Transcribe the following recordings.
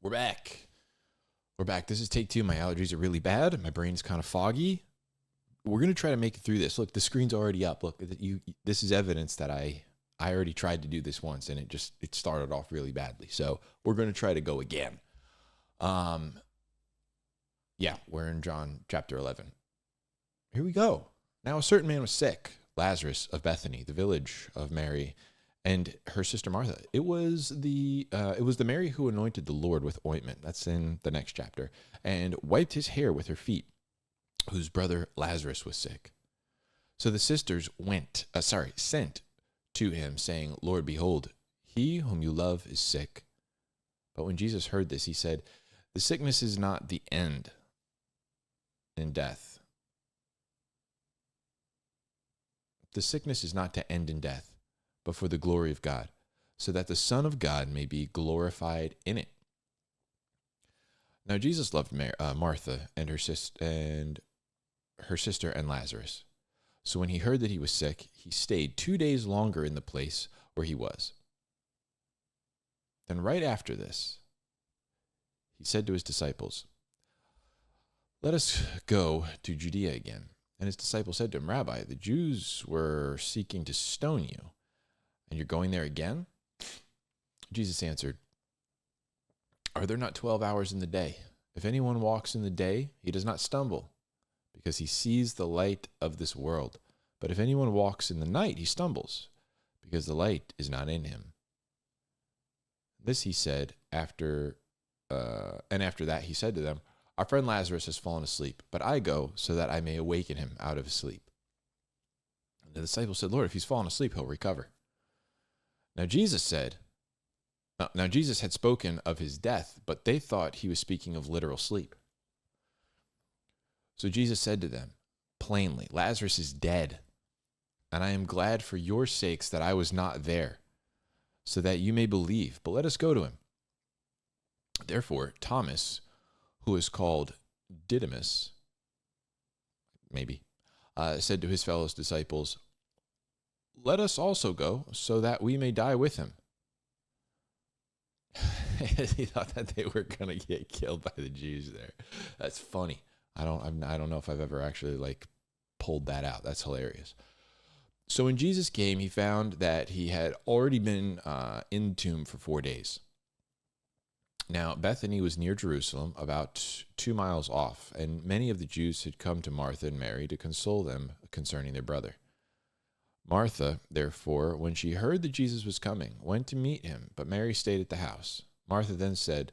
We're back. We're back. This is take 2. My allergies are really bad. My brain's kind of foggy. We're going to try to make it through this. Look, the screen's already up. Look, this is evidence that I already tried to do this once, and it started off really badly. So we're going to try to go again. Yeah, we're in John chapter 11. Here we go. Now a certain man was sick, Lazarus of Bethany, the village of Mary and her sister Martha. It was the Mary who anointed the Lord with ointment. That's in the next chapter, and wiped his hair with her feet, whose brother Lazarus was sick. So the sisters sent to him, saying, Lord, behold, he whom you love is sick. But when Jesus heard this, he said, the sickness is not the end in death. The sickness is not to end in death, but for the glory of God, so that the Son of God may be glorified in it. Now Jesus loved Martha and her sister and Lazarus. So when he heard that he was sick, he stayed 2 days longer in the place where he was. Then right after this, he said to his disciples, let us go to Judea again. And his disciples said to him, Rabbi, the Jews were seeking to stone you, and you're going there again? Jesus answered, are there not 12 hours in the day? If anyone walks in the day, he does not stumble, because he sees the light of this world. But if anyone walks in the night, he stumbles, because the light is not in him. This he said after that he said to them, our friend Lazarus has fallen asleep, but I go so that I may awaken him out of his sleep. And the disciples said, Lord, if he's fallen asleep, he'll recover. Now Jesus had spoken of his death, but they thought he was speaking of literal sleep. So Jesus said to them plainly, Lazarus is dead, and I am glad for your sakes that I was not there, so that you may believe. But let us go to him. Therefore, Thomas, who is called Didymus, said to his fellow disciples, let us also go, so that we may die with him. He thought that they were going to get killed by the Jews there. That's funny. I don't know if I've ever actually pulled that out. That's hilarious. So when Jesus came, he found that he had already been in the tomb for 4 days. Now, Bethany was near Jerusalem, about 2 miles off, and many of the Jews had come to Martha and Mary to console them concerning their brother. Martha, therefore, when she heard that Jesus was coming, went to meet him, but Mary stayed at the house. Martha then said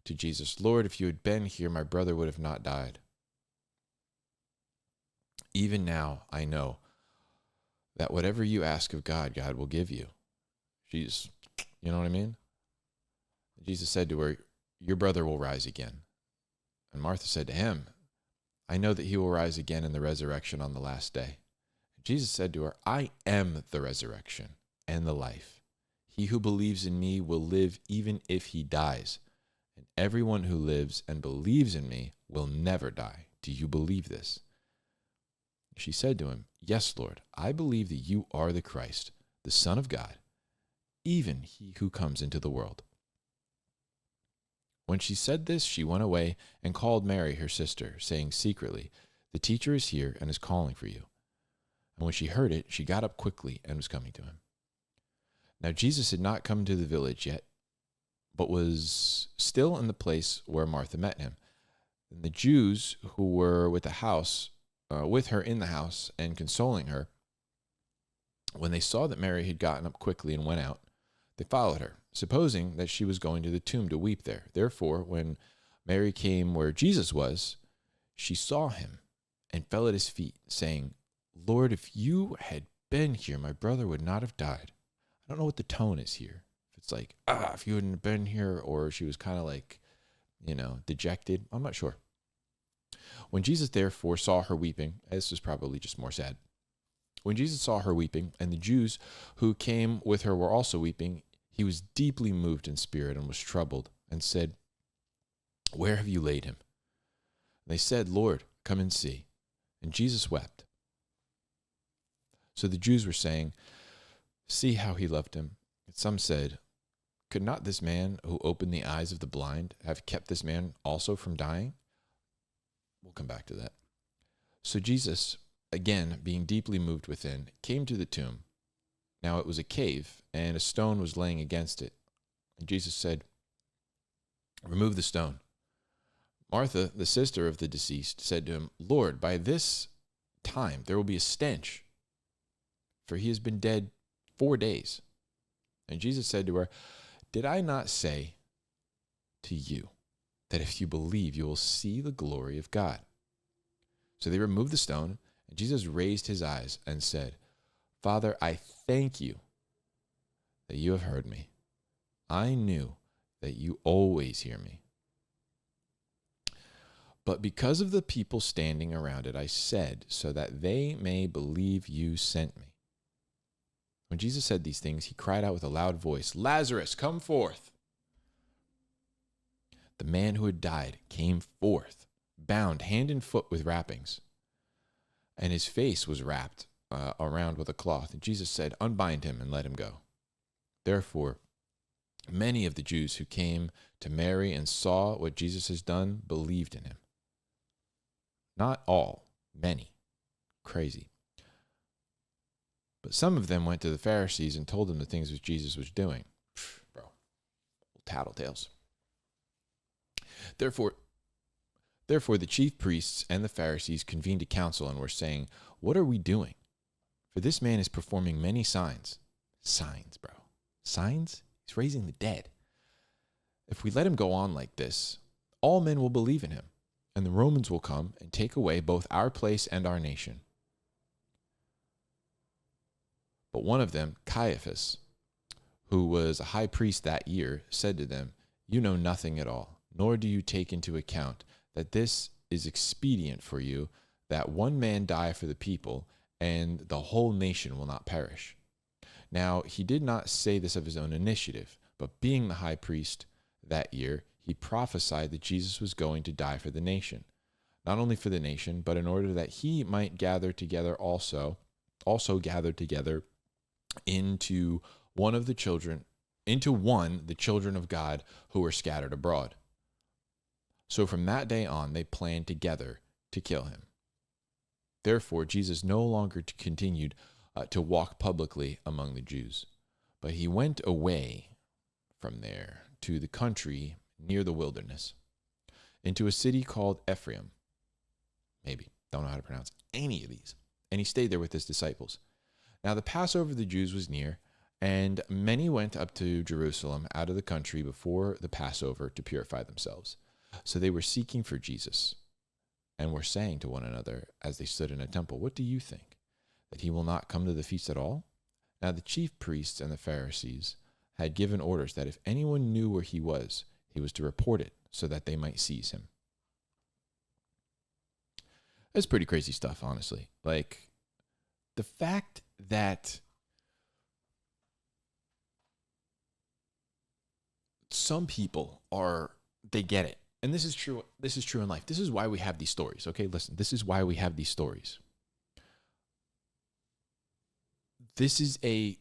to Jesus, Lord, if you had been here, my brother would have not died. Even now I know that whatever you ask of God, God will give you. You know what I mean? Jesus said to her, your brother will rise again. And Martha said to him, I know that he will rise again in the resurrection on the last day. Jesus said to her, I am the resurrection and the life. He who believes in me will live even if he dies. And everyone who lives and believes in me will never die. Do you believe this? She said to him, yes, Lord, I believe that you are the Christ, the Son of God, even he who comes into the world. When she said this, she went away and called Mary, her sister, saying secretly, the teacher is here and is calling for you. And when she heard it, she got up quickly and was coming to him. Now Jesus had not come to the village yet, but was still in the place where Martha met him. And the Jews who were with her in the house and consoling her, when they saw that Mary had gotten up quickly and went out, they followed her, supposing that she was going to the tomb to weep there. Therefore, when Mary came where Jesus was, she saw him and fell at his feet, saying, Lord, if you had been here, my brother would not have died. I don't know what the tone is here. If it's like, if you hadn't been here, or she was kind of dejected. I'm not sure. When Jesus therefore saw her weeping, this was probably just more sad. When Jesus saw her weeping, and the Jews who came with her were also weeping, he was deeply moved in spirit and was troubled, and said, where have you laid him? And they said, Lord, come and see. And Jesus wept. So the Jews were saying, see how he loved him. And some said, could not this man who opened the eyes of the blind have kept this man also from dying? We'll come back to that. So Jesus, again, being deeply moved within, came to the tomb. Now it was a cave, and a stone was laying against it. And Jesus said, "Remove the stone." Martha, the sister of the deceased, said to him, "Lord, by this time there will be a stench, for he has been dead 4 days." And Jesus said to her, "Did I not say to you that if you believe, you will see the glory of God?" So they removed the stone, and Jesus raised his eyes and said, "Father, I thank you that you have heard me. I knew that you always hear me. But because of the people standing around it, I said, so that they may believe you sent me." When Jesus said these things, he cried out with a loud voice, "Lazarus, come forth." The man who had died came forth, bound hand and foot with wrappings, and his face was wrapped around with a cloth. And Jesus said, "Unbind him and let him go." Therefore, many of the Jews who came to Mary and saw what Jesus has done believed in him. Not all, many. Crazy. But some of them went to the Pharisees and told them the things which Jesus was doing. Bro, tattletales. Therefore, the chief priests and the Pharisees convened a council and were saying, "What are we doing? For this man is performing many signs." Signs, bro. Signs? He's raising the dead. "If we let him go on like this, all men will believe in him, and the Romans will come and take away both our place and our nation." But one of them, Caiaphas, who was a high priest that year, said to them, "You know nothing at all, nor do you take into account that this is expedient for you, that one man die for the people, and the whole nation will not perish." Now, he did not say this of his own initiative, but being the high priest that year, he prophesied that Jesus was going to die for the nation. Not only for the nation, but in order that he might gather together also gather together into the children of God who were scattered abroad. So from that day on, they planned together to kill him. Therefore, Jesus no longer continued to walk publicly among the Jews, but he went away from there to the country near the wilderness, into a city called Ephraim. Maybe, don't know how to pronounce any of these. And he stayed there with his disciples. Now the Passover of the Jews was near, and many went up to Jerusalem out of the country before the Passover to purify themselves. So they were seeking for Jesus, and were saying to one another as they stood in a temple, "What do you think? That he will not come to the feast at all?" Now the chief priests and the Pharisees had given orders that if anyone knew where he was to report it, so that they might seize him. That's pretty crazy stuff, honestly. Like, the fact that some people they get it. And this is true in life. This is why we have these stories. Okay, listen, this is why we have these stories. This is a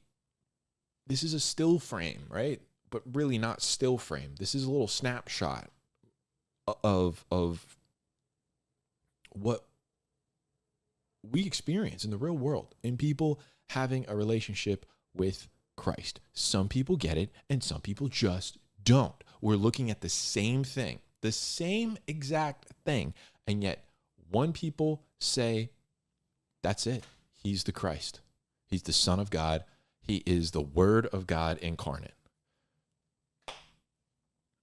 still frame, right? But really not still frame. This is a little snapshot of what we experience in the real world, in people having a relationship with Christ. Some people get it, and some people just don't. We're looking at the same thing, the same exact thing, and yet one people say, "That's it. He's the Christ. He's the Son of God. He is the Word of God incarnate."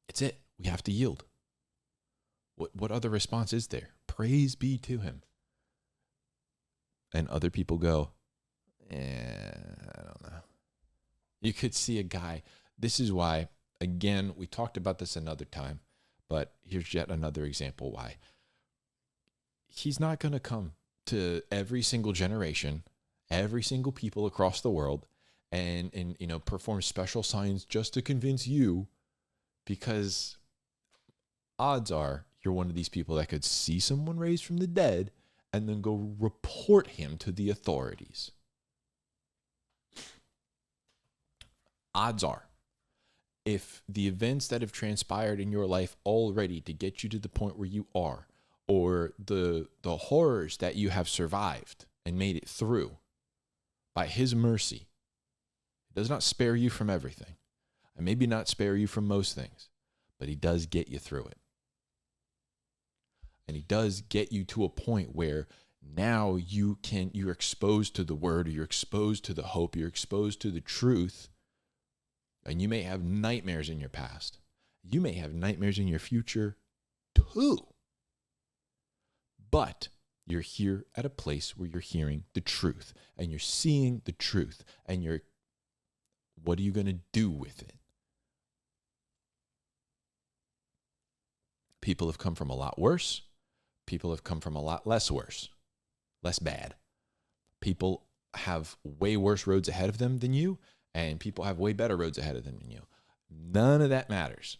It's it. We have to yield. What other response is there? Praise be to him. And other people go, I don't know. You could see a guy. This is why, again, we talked about this another time, but here's yet another example why. He's not going to come to every single generation, every single people across the world, and perform special signs just to convince you, because odds are you're one of these people that could see someone raised from the dead and then go report him to the authorities. Odds are. if the events that have transpired in your life already to get you to the point where you are, or the horrors that you have survived and made it through by his mercy, he does not spare you from everything, and maybe not spare you from most things, but he does get you through it. And he does get you to a point where now you're exposed to the word, or you're exposed to the hope, you're exposed to the truth. And you may have nightmares in your past. You may have nightmares in your future too. But you're here at a place where you're hearing the truth and you're seeing the truth, and what are you going to do with it? People have come from a lot worse. People have come from a lot less worse, less bad. People have way worse roads ahead of them than you, and people have way better roads ahead of them than you. None of that matters.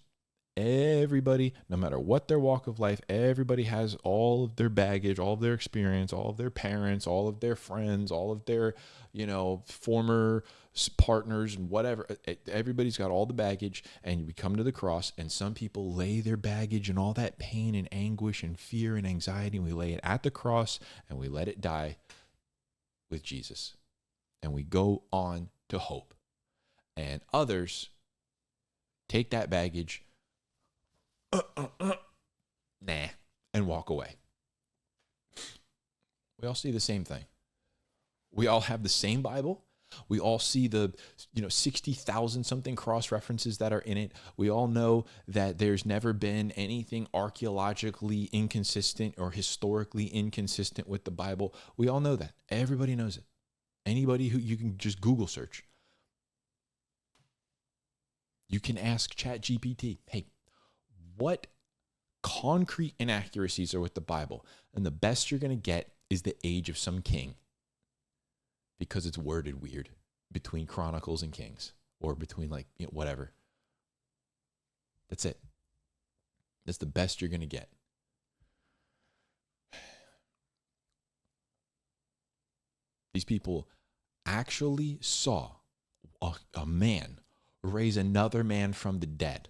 Everybody, no matter what their walk of life, everybody has all of their baggage, all of their experience, all of their parents, all of their friends, all of their, former partners and whatever. Everybody's got all the baggage, and we come to the cross, and some people lay their baggage and all that pain and anguish and fear and anxiety, and we lay it at the cross and we let it die with Jesus. And we go on to hope. And others take that baggage, and walk away. We all see the same thing. We all have the same Bible. We all see the 60,000 something cross references that are in it. We all know that there's never been anything archaeologically inconsistent or historically inconsistent with the Bible. We all know that. Everybody knows it. Anybody who you can just Google search. You can ask ChatGPT, hey, what concrete inaccuracies are with the Bible? And the best you're going to get is the age of some king, because it's worded weird between Chronicles and Kings, or between whatever. That's it. That's the best you're going to get. These people actually saw a man raise another man from the dead.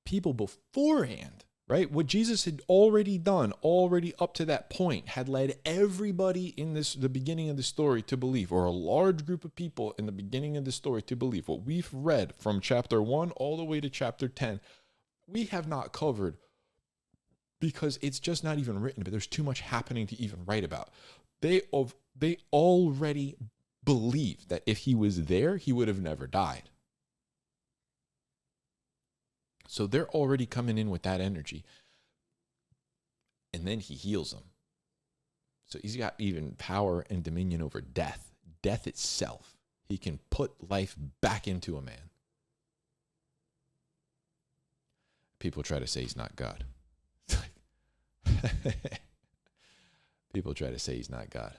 People beforehand, right? What Jesus had already done, already up to that point, had led everybody in the beginning of the story to believe, or a large group of people in the beginning of the story to believe. What we've read from chapter 1 all the way to chapter 10, we have not covered, because it's just not even written, but there's too much happening to even write about. They already believed that if he was there, he would have never died. So they're already coming in with that energy. And then he heals them. So he's got even power and dominion over death. Death itself. He can put life back into a man. People try to say he's not God. People try to say he's not God.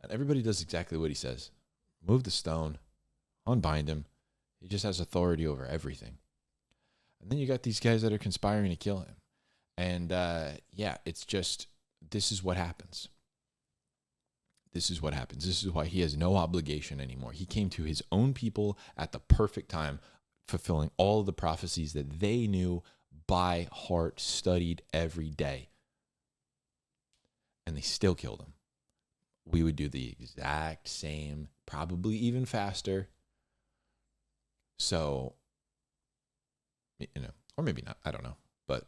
And everybody does exactly what he says. Move the stone. Unbind him. He just has authority over everything. And then you got these guys that are conspiring to kill him. And it's just, this is what happens. This is what happens. This is why he has no obligation anymore. He came to his own people at the perfect time, fulfilling all of the prophecies that they knew by heart, studied every day. And they still killed him. We would do the exact same, probably even faster. So, or maybe not, I don't know, but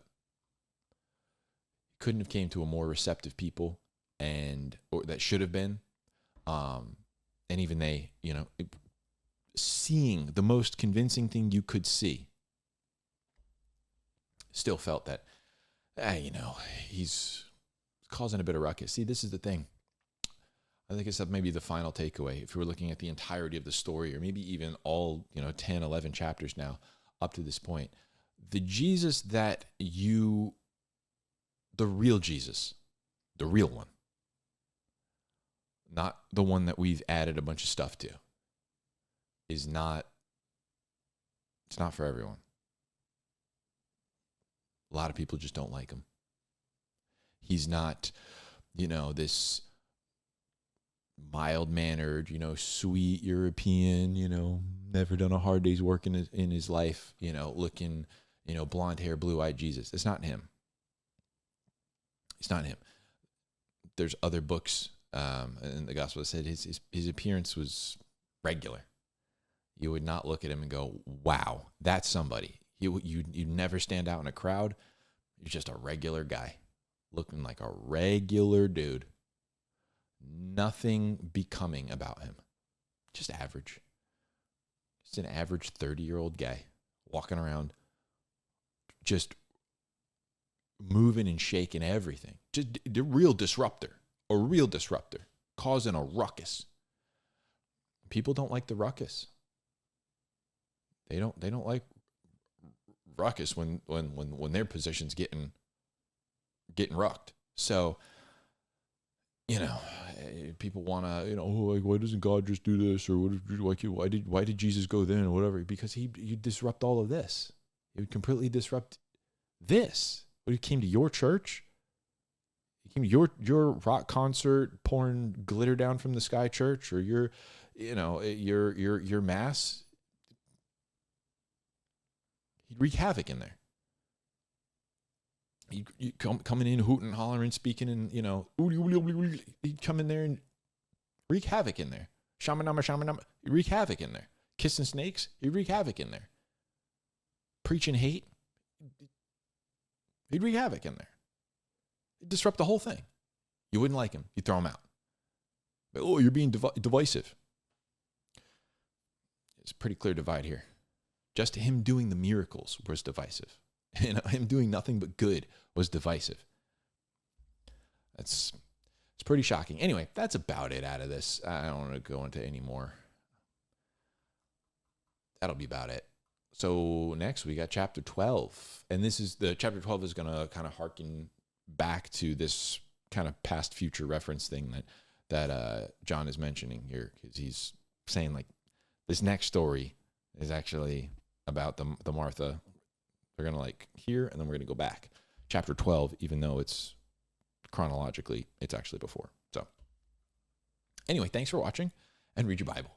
couldn't have came to a more receptive people, or that should have been, and even they, seeing the most convincing thing you could see, still felt that, he's causing a bit of ruckus. See, this is the thing. I think it's maybe the final takeaway, if we're looking at the entirety of the story, or maybe even all, 10, 11 chapters now up to this point. The Jesus that the real Jesus, the real one, not the one that we've added a bunch of stuff to, it's not for everyone. A lot of people just don't like him. He's not, this mild-mannered, sweet European, never done a hard day's work in his life, looking, blonde hair, blue-eyed Jesus. It's not him. It's not him. There's other books in the gospel that said his appearance was regular. You would not look at him and go, wow, that's somebody. You never stand out in a crowd. You're just a regular guy looking like a regular dude. Nothing becoming about him. Just average. Just an average 30-year-old guy walking around, just moving and shaking everything. Just a real disruptor. Causing a ruckus. People don't like the ruckus. They don't like ruckus when their position's getting rucked. So, people want to, why doesn't God just do this, or why did Jesus go then, or whatever? Because you disrupt all of this. He would completely disrupt this. When he came to your church, he came to your rock concert, pouring glitter down from the sky church, or your mass. He'd wreak havoc in there. He'd coming in, hooting, hollering, speaking, and he'd come in there and wreak havoc in there. Shamanama, he'd wreak havoc in there. Kissing snakes, he'd wreak havoc in there. Preaching hate, he'd wreak havoc in there. He'd disrupt the whole thing. You wouldn't like him, you'd throw him out. But, you're being divisive. It's a pretty clear divide here. Just him doing the miracles was divisive. Him doing nothing but good was divisive. It's pretty shocking. Anyway, that's about it out of this. I don't want to go into any more. That'll be about it. So next we got chapter 12. And chapter 12 is going to kind of harken back to this kind of past future reference thing that John is mentioning here, because he's saying like this next story is actually about the Martha. They're going to hear, and then we're going to go back. Chapter 12, even though it's chronologically, it's actually before. So anyway, thanks for watching, and read your Bible.